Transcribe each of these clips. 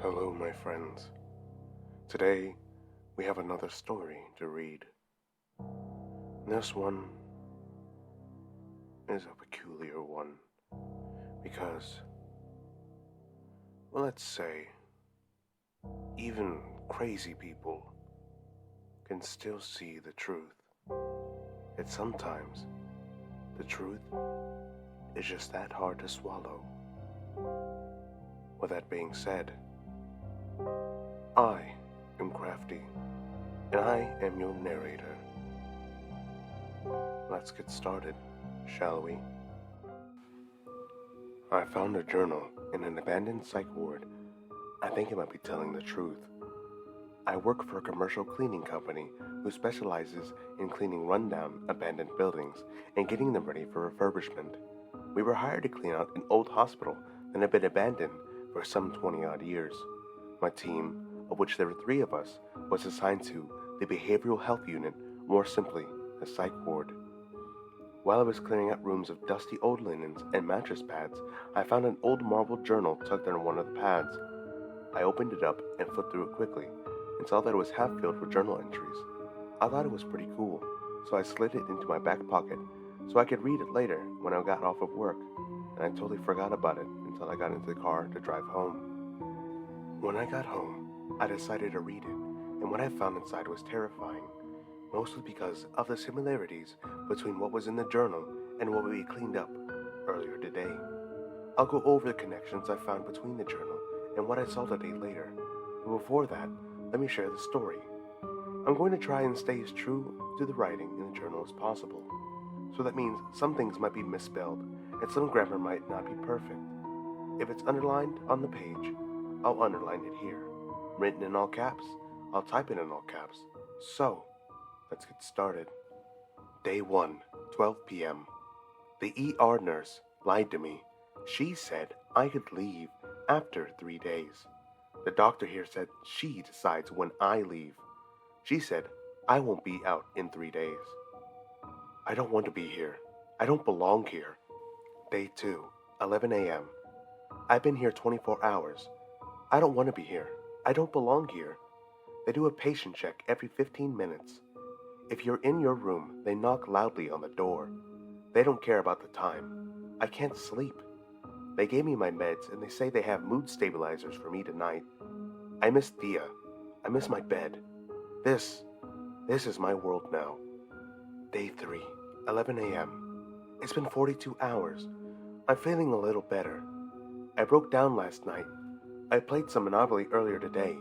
Hello, my friends. Today, we have another story to read. This one is a peculiar one because, well, let's say, even crazy people can still see the truth. And sometimes, the truth is just that hard to swallow. With that being said, I am Crafty, and I am your narrator. Let's get started, shall we? I found a journal in an abandoned psych ward. I think it might be telling the truth. I work for a commercial cleaning company who specializes in cleaning rundown, abandoned buildings and getting them ready for refurbishment. We were hired to clean out an old hospital that had been abandoned for some 20-odd years. My team, of which there were 3 of us, was assigned to the Behavioral Health Unit, more simply, the psych ward. While I was clearing out rooms of dusty old linens and mattress pads, I found an old marble journal tucked under one of the pads. I opened it up and flipped through it quickly, and saw that it was half filled with journal entries. I thought it was pretty cool, so I slid it into my back pocket so I could read it later when I got off of work, and I totally forgot about it until I got into the car to drive home. When I got home, I decided to read it, and what I found inside was terrifying, mostly because of the similarities between what was in the journal and what we cleaned up earlier today. I'll go over the connections I found between the journal and what I saw today later, but before that, let me share the story. I'm going to try and stay as true to the writing in the journal as possible, so that means some things might be misspelled and some grammar might not be perfect. If it's underlined on the page, I'll underline it here. Written in all caps, I'll type it in all caps. So, let's get started. Day 1, 12 p.m. The ER nurse lied to me. She said I could leave after 3 days. The doctor here said she decides when I leave. She said I won't be out in 3 days. I don't want to be here. I don't belong here. Day 2, 11 a.m. I've been here 24 hours. I don't want to be here. I don't belong here. They do a patient check every 15 minutes. If you're in your room, they knock loudly on the door. They don't care about the time. I can't sleep. They gave me my meds and they say they have mood stabilizers for me tonight. I miss Thea. I miss my bed. This is my world now. Day 3, 11 a.m. It's been 42 hours. I'm feeling a little better. I broke down last night. I played some Monopoly earlier today.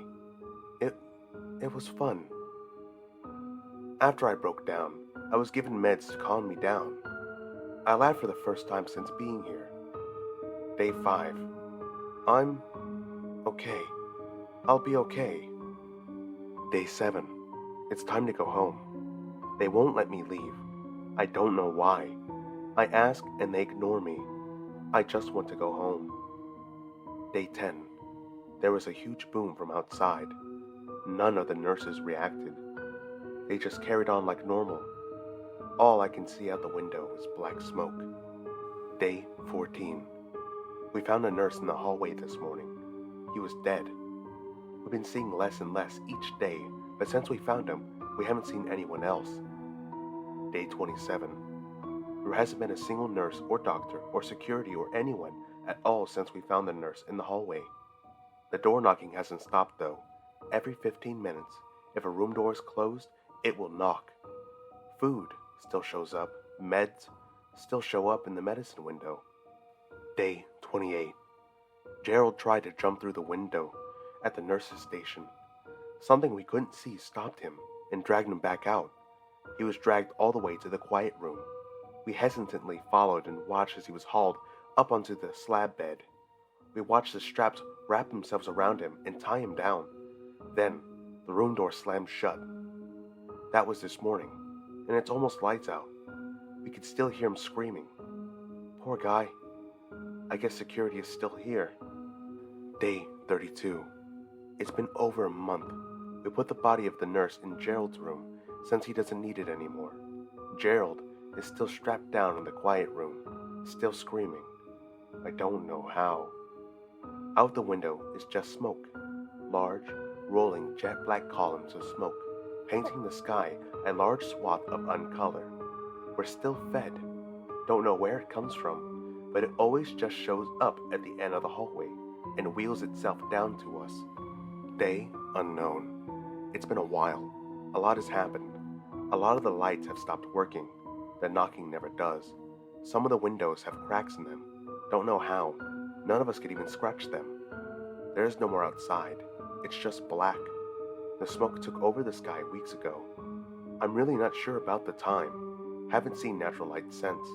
It was fun. After I broke down, I was given meds to calm me down. I laughed for the first time since being here. Day 5. I'm okay. I'll be okay. Day 7. It's time to go home. They won't let me leave. I don't know why. I ask and they ignore me. I just want to go home. Day 10. There was a huge boom from outside. None of the nurses reacted. They just carried on like normal. All I can see out the window is black smoke. Day 14. We found a nurse in the hallway this morning. He was dead. We've been seeing less and less each day, but since we found him, we haven't seen anyone else. Day 27. There hasn't been a single nurse or doctor or security or anyone at all since we found the nurse in the hallway. The door knocking hasn't stopped though. Every 15 minutes, if a room door is closed, it will knock. Food still shows up. Meds still show up in the medicine window. Day 28. Gerald tried to jump through the window at the nurse's station. Something we couldn't see stopped him and dragged him back out. He was dragged all the way to the quiet room. We hesitantly followed and watched as he was hauled up onto the slab bed. We watched the straps wrap themselves around him and tie him down. Then, the room door slammed shut. That was this morning, and it's almost lights out. We could still hear him screaming. Poor guy. I guess security is still here. Day 32. It's been over a month. We put the body of the nurse in Gerald's room since he doesn't need it anymore. Gerald is still strapped down in the quiet room, still screaming. I don't know how. Out the window is just smoke. large, rolling jet black columns of smoke, painting the sky a large swath of uncolor. We're still fed. Don't know where it comes from, but it always just shows up at the end of the hallway and wheels itself down to us. Day unknown. It's been a while. A lot has happened. A lot of the lights have stopped working. The knocking never does. Some of the windows have cracks in them. Don't know how. None of us could even scratch them. There is no more outside. It's just black. The smoke took over the sky weeks ago. I'm really not sure about the time. Haven't seen natural light since.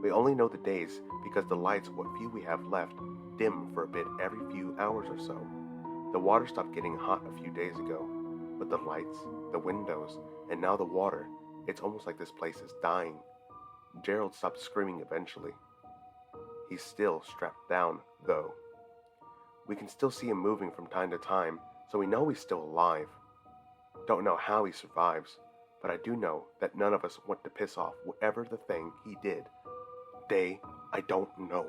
We only know the days because the lights, what few we have left, dim for a bit every few hours or so. The water stopped getting hot a few days ago. But the lights, the windows, and now the water, it's almost like this place is dying. Gerald stopped screaming eventually. He's still strapped down, though. We can still see him moving from time to time, so we know he's still alive. Don't know how he survives, but I do know that none of us want to piss off whatever the thing he did. I don't know.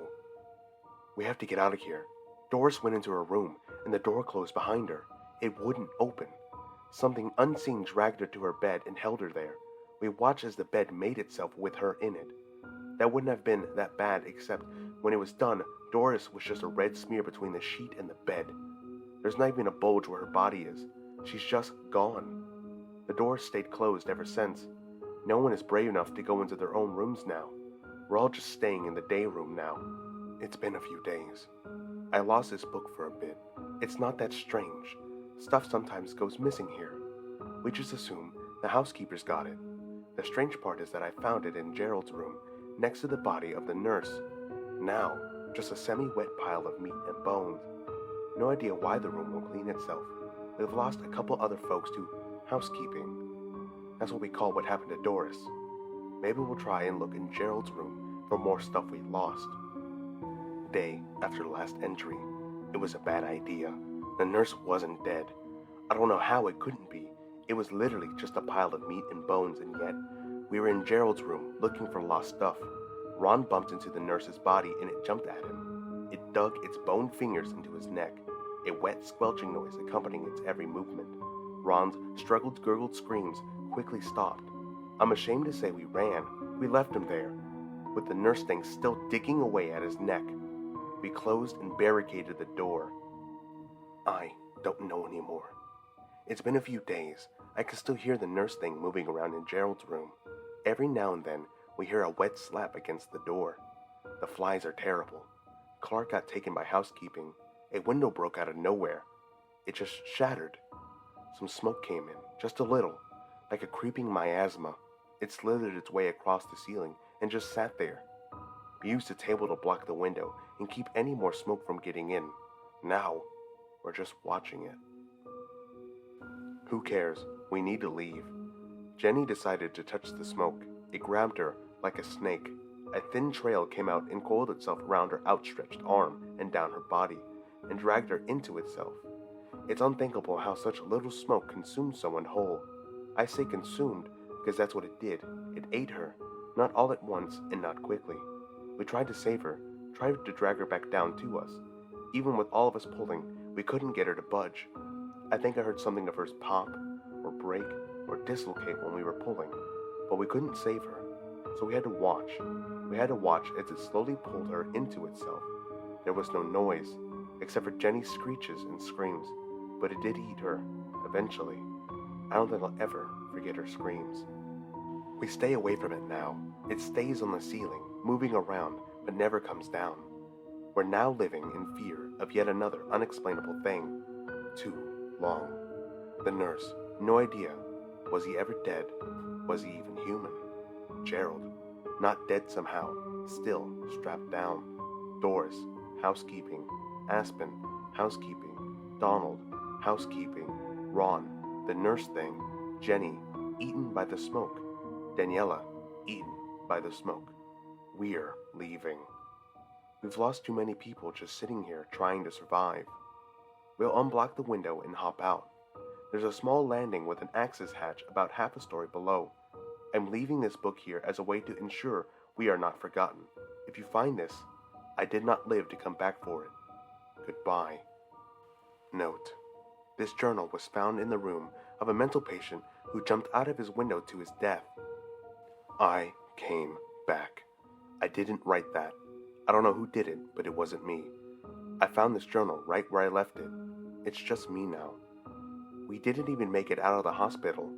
We have to get out of here. Doris went into her room, and the door closed behind her. It wouldn't open. Something unseen dragged her to her bed and held her there. We watched as the bed made itself with her in it. That wouldn't have been that bad, except when it was done, Doris was just a red smear between the sheet and the bed. There's not even a bulge where her body is. She's just gone. The door stayed closed ever since. No one is brave enough to go into their own rooms now. We're all just staying in the day room now. It's been a few days. I lost this book for a bit. It's not that strange. Stuff sometimes goes missing here. We just assume the housekeepers got it. The strange part is that I found it in Gerald's room, next to the body of the nurse. Now, just a semi-wet pile of meat and bones. No idea why the room won't clean itself. We've lost a couple other folks to housekeeping. That's what we call what happened to Doris. Maybe we'll try and look in Gerald's room for more stuff we lost. Day after the last entry. It was a bad idea. The nurse wasn't dead. I don't know how it couldn't be. It was literally just a pile of meat and bones, and yet we were in Gerald's room looking for lost stuff. Ron bumped into the nurse's body and it jumped at him. It dug its bone fingers into his neck, a wet squelching noise accompanying its every movement. Ron's struggled, gurgled screams quickly stopped. I'm ashamed to say we ran. We left him there, with the nurse thing still digging away at his neck. We closed and barricaded the door. I don't know anymore. It's been a few days. I can still hear the nurse thing moving around in Gerald's room. Every now and then, we hear a wet slap against the door. The flies are terrible. Clark got taken by housekeeping. A window broke out of nowhere. It just shattered. Some smoke came in, just a little, like a creeping miasma. It slithered its way across the ceiling and just sat there. We used a table to block the window and keep any more smoke from getting in. Now, we're just watching it. Who cares? We need to leave. Jenny decided to touch the smoke. It grabbed her like a snake. A thin trail came out and coiled itself around her outstretched arm and down her body, and dragged her into itself. It's unthinkable how such little smoke consumed someone whole. I say consumed because that's what it did. It ate her, not all at once and not quickly. We tried to save her, tried to drag her back down to us. Even with all of us pulling, we couldn't get her to budge. I think I heard something of hers pop, or break, or dislocate when we were pulling, but we couldn't save her, so we had to watch. We had to watch as it slowly pulled her into itself. There was no noise, except for Jenny's screeches and screams, but it did eat her, eventually. I don't think I'll ever forget her screams. We stay away from it now. It stays on the ceiling, moving around, but never comes down. We're now living in fear of yet another unexplainable thing. Too long. The nurse, no idea. Was he ever dead? Was he even human? Gerald, not dead somehow, still strapped down. Doris, housekeeping. Aspen, housekeeping. Donald, housekeeping. Ron, the nurse thing. Jenny, eaten by the smoke. Daniela, eaten by the smoke. We're leaving. We've lost too many people just sitting here trying to survive. We'll unblock the window and hop out. There's a small landing with an access hatch about half a story below. I'm leaving this book here as a way to ensure we are not forgotten. If you find this, I did not live to come back for it. Goodbye. Note: This journal was found in the room of a mental patient who jumped out of his window to his death. I came back. I didn't write that. I don't know who did it, but it wasn't me. I found this journal right where I left it. It's just me now. We didn't even make it out of the hospital.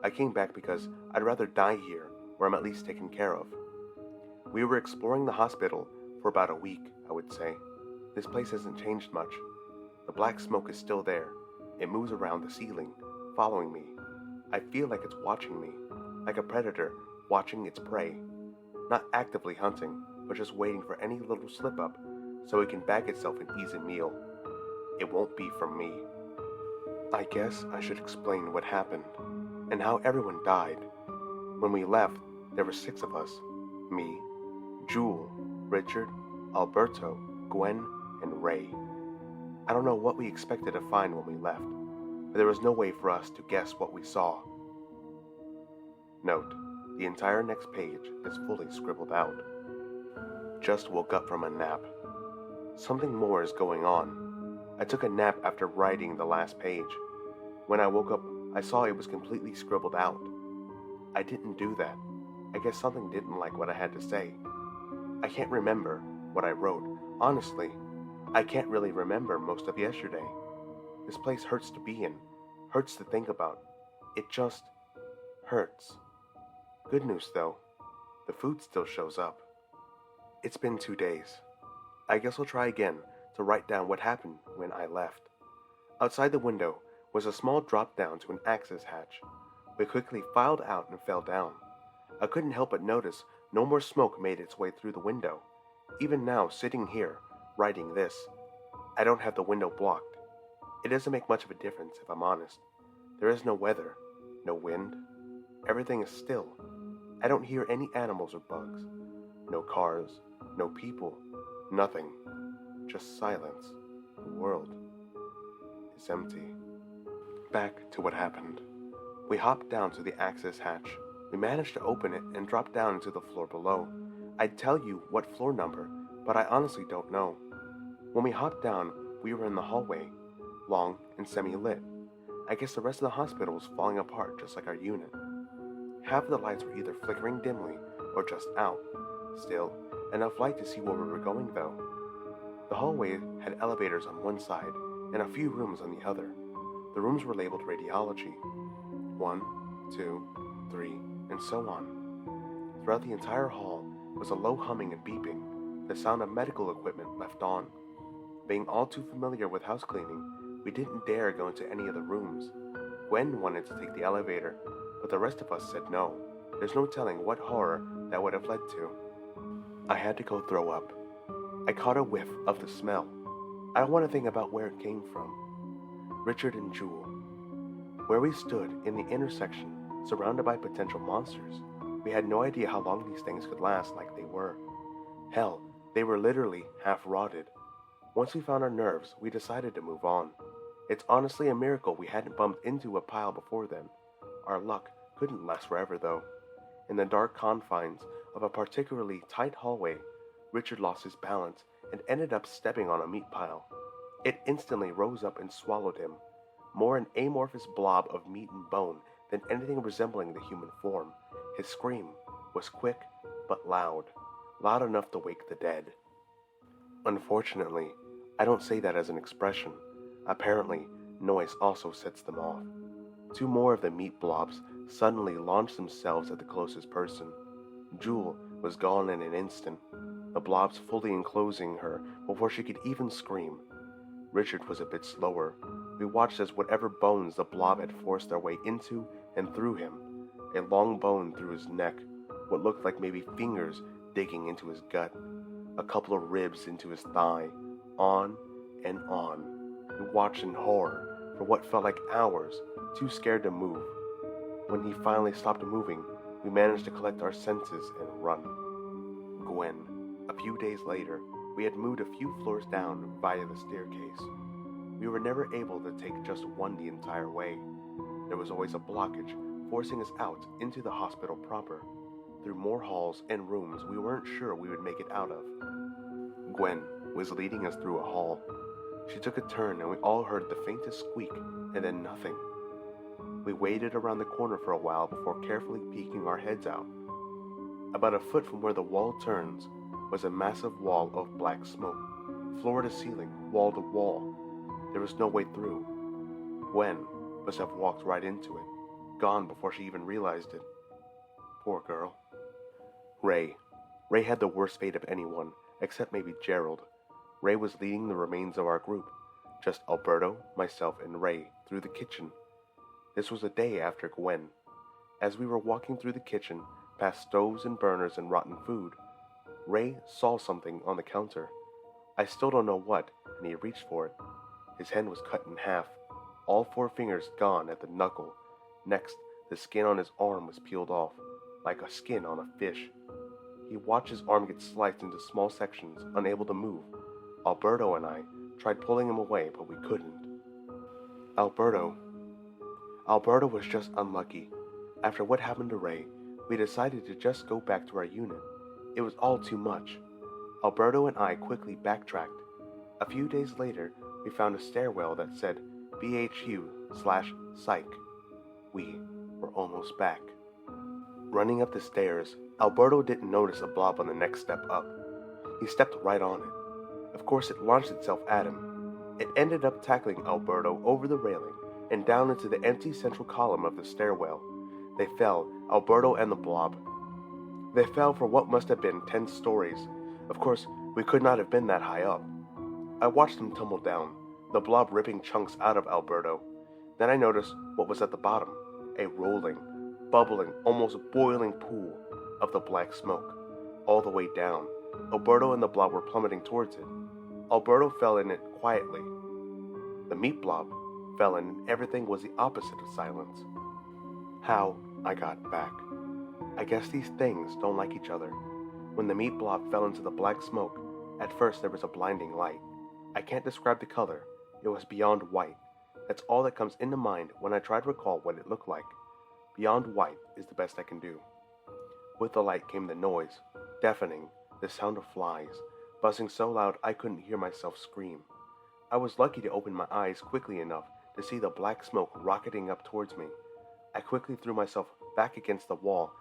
I came back because I'd rather die here, where I'm at least taken care of. We were exploring the hospital for about a week, I would say. This place hasn't changed much. The black smoke is still there. It moves around the ceiling, following me. I feel like it's watching me, like a predator watching its prey. Not actively hunting, but just waiting for any little slip-up so it can bag itself an easy meal. It won't be from me. I guess I should explain what happened, and how everyone died. When we left, there were 6 of us. Me, Jewel, Richard, Alberto, Gwen, and Ray. I don't know what we expected to find when we left, but there was no way for us to guess what we saw. Note, the entire next page is fully scribbled out. Just woke up from a nap. Something more is going on. I took a nap after writing the last page. When I woke up, I saw it was completely scribbled out. I didn't do that. I guess something didn't like what I had to say. I can't remember what I wrote. Honestly, I can't really remember most of yesterday. This place hurts to be in, hurts to think about. It just hurts. Good news though, the food still shows up. It's been 2 days. I guess I'll try again to write down what happened when I left. Outside the window was a small drop down to an access hatch. We quickly filed out and fell down. I couldn't help but notice no more smoke made its way through the window. Even now, sitting here, writing this, I don't have the window blocked. It doesn't make much of a difference if I'm honest. There is no weather, no wind. Everything is still. I don't hear any animals or bugs. No cars, no people, nothing. Just silence. The world is empty. Back to what happened. We hopped down to the access hatch. We managed to open it and drop down into the floor below. I'd tell you what floor number, but I honestly don't know. When we hopped down, we were in the hallway, long and semi-lit. I guess the rest of the hospital was falling apart just like our unit. Half of the lights were either flickering dimly or just out. Still, enough light to see where we were going though. The hallway had elevators on one side and a few rooms on the other. The rooms were labeled radiology. 1, 2, 3, and so on. Throughout the entire hall was a low humming and beeping, the sound of medical equipment left on. Being all too familiar with house cleaning, we didn't dare go into any of the rooms. Gwen wanted to take the elevator, but the rest of us said no. There's no telling what horror that would have led to. I had to go throw up. I caught a whiff of the smell. I don't want to think about where it came from. Richard and Jewel. Where we stood in the intersection, surrounded by potential monsters, we had no idea how long these things could last like they were. Hell, they were literally half rotted. Once we found our nerves, we decided to move on. It's honestly a miracle we hadn't bumped into a pile before then. Our luck couldn't last forever though. In the dark confines of a particularly tight hallway, Richard lost his balance and ended up stepping on a meat pile. It instantly rose up and swallowed him, more an amorphous blob of meat and bone than anything resembling the human form. His scream was quick but loud enough to wake the dead. Unfortunately, I don't say that as an expression. Apparently, noise also sets them off. 2 more of the meat blobs suddenly launched themselves at the closest person. Jewel was gone in an instant, the blobs fully enclosing her before she could even scream. Richard was a bit slower. We watched as whatever bones the blob had forced their way into and through him, a long bone through his neck, what looked like maybe fingers digging into his gut, a couple of ribs into his thigh, on and on. We watched in horror for what felt like hours, too scared to move. When he finally stopped moving, we managed to collect our senses and run. Gwen. A few days later, we had moved a few floors down via the staircase. We were never able to take just one the entire way. There was always a blockage forcing us out into the hospital proper, through more halls and rooms we weren't sure we would make it out of. Gwen was leading us through a hall. She She took a turn and we all heard the faintest squeak and then nothing. We waited around the corner for a while before carefully peeking our heads out. About a foot from where the wall turns was a massive wall of black smoke, floor to ceiling, wall to wall. There was no way through. Gwen must have walked right into it, gone before she even realized it. Poor girl. Ray had the worst fate of anyone, except maybe Gerald. Ray was leading the remains of our group, just Alberto, myself, and Ray, through the kitchen. This was a day after Gwen. As we were walking through the kitchen, past stoves and burners and rotten food, Ray saw something on the counter. I still don't know what, and he reached for it. His hand was cut in half, all 4 fingers gone at the knuckle. Next, the skin on his arm was peeled off, like a skin on a fish. He watched his arm get sliced into small sections, unable to move. Alberto and I tried pulling him away, but we couldn't. Alberto was just unlucky. After what happened to Ray, we decided to just go back to our unit. It was all too much. Alberto and I quickly backtracked. A few days later, we found a stairwell that said BHU/psych. We were almost back. Running up the stairs, Alberto didn't notice a blob on the next step up. He stepped right on it. Of course, it launched itself at him. It ended up tackling Alberto over the railing and down into the empty central column of the stairwell. They fell, Alberto and the blob. They fell for what must have been 10 stories. Of course, we could not have been that high up. I watched them tumble down, the blob ripping chunks out of Alberto. Then I noticed what was at the bottom, a rolling, bubbling, almost boiling pool of the black smoke. All the way down, Alberto and the blob were plummeting towards it. Alberto fell in it quietly. The meat blob fell in and everything was the opposite of silence. How I got back. I guess these things don't like each other. When the meat blob fell into the black smoke, at first there was a blinding light. I can't describe the color. It was beyond white. That's all that comes into mind when I try to recall what it looked like. Beyond white is the best I can do. With the light came the noise, deafening, the sound of flies, buzzing so loud I couldn't hear myself scream. I was lucky to open my eyes quickly enough to see the black smoke rocketing up towards me. I quickly threw myself back against the wall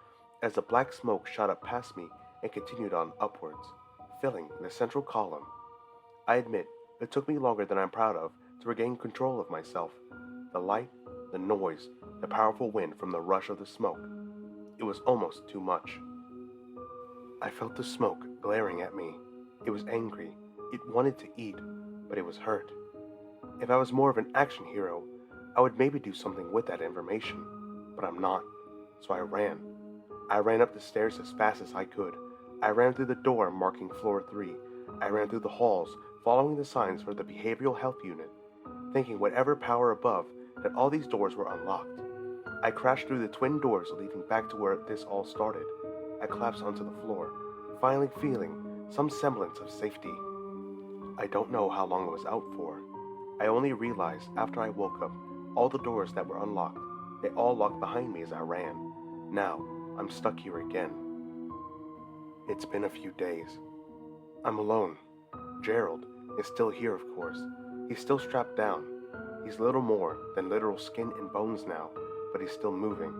as the black smoke shot up past me and continued on upwards, filling the central column. I admit, it took me longer than I'm proud of to regain control of myself. The light, the noise, the powerful wind from the rush of the smoke. It was almost too much. I felt the smoke glaring at me. It was angry. It wanted to eat, but it was hurt. If I was more of an action hero, I would maybe do something with that information, but I'm not. So I ran. I ran up the stairs as fast as I could. I ran through the door marking floor 3. I ran through the halls, following the signs for the behavioral health unit, thinking whatever power above that all these doors were unlocked. I crashed through the twin doors leading back to where this all started. I collapsed onto the floor, finally feeling some semblance of safety. I don't know how long I was out for. I only realized after I woke up, all the doors that were unlocked, they all locked behind me as I ran. Now, I'm stuck here again. It's been a few days. I'm alone. Gerald is still here, of course. He's still strapped down. He's little more than literal skin and bones now, but he's still moving.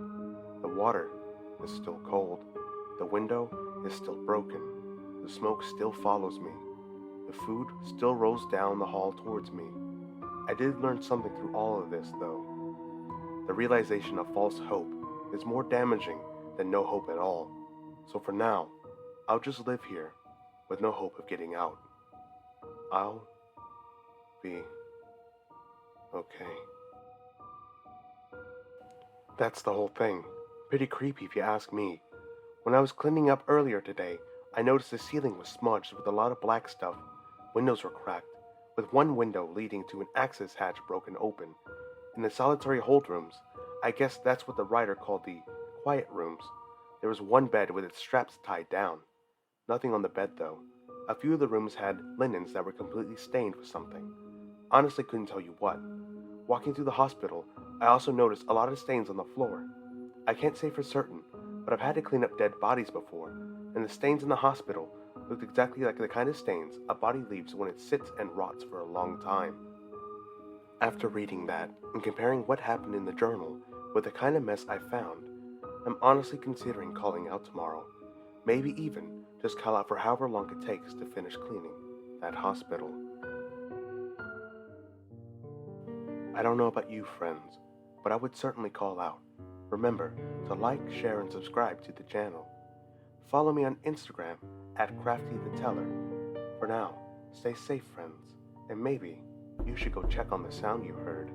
The water is still cold. The window is still broken. The smoke still follows me. The food still rolls down the hall towards me. I did learn something through all of this, though. The realization of false hope is more damaging than no hope at all. So for now, I'll just live here with no hope of getting out. I'll be okay. That's the whole thing. Pretty creepy if you ask me. When I was cleaning up earlier today, I noticed the ceiling was smudged with a lot of black stuff. Windows were cracked, with one window leading to an access hatch broken open. In the solitary hold rooms, I guess that's what the writer called the quiet rooms, there was one bed with its straps tied down. Nothing on the bed though. A few of the rooms had linens that were completely stained with something. Honestly couldn't tell you what. Walking through the hospital, I also noticed a lot of stains on the floor. I can't say for certain, but I've had to clean up dead bodies before, and the stains in the hospital looked exactly like the kind of stains a body leaves when it sits and rots for a long time. After reading that and comparing what happened in the journal with the kind of mess I found, I'm honestly considering calling out tomorrow. Maybe even just call out for however long it takes to finish cleaning that hospital. I don't know about you, friends, but I would certainly call out. Remember to like, share, and subscribe to the channel. Follow me on Instagram at CraftyTheTeller. For now, stay safe, friends, and maybe you should go check on the sound you heard.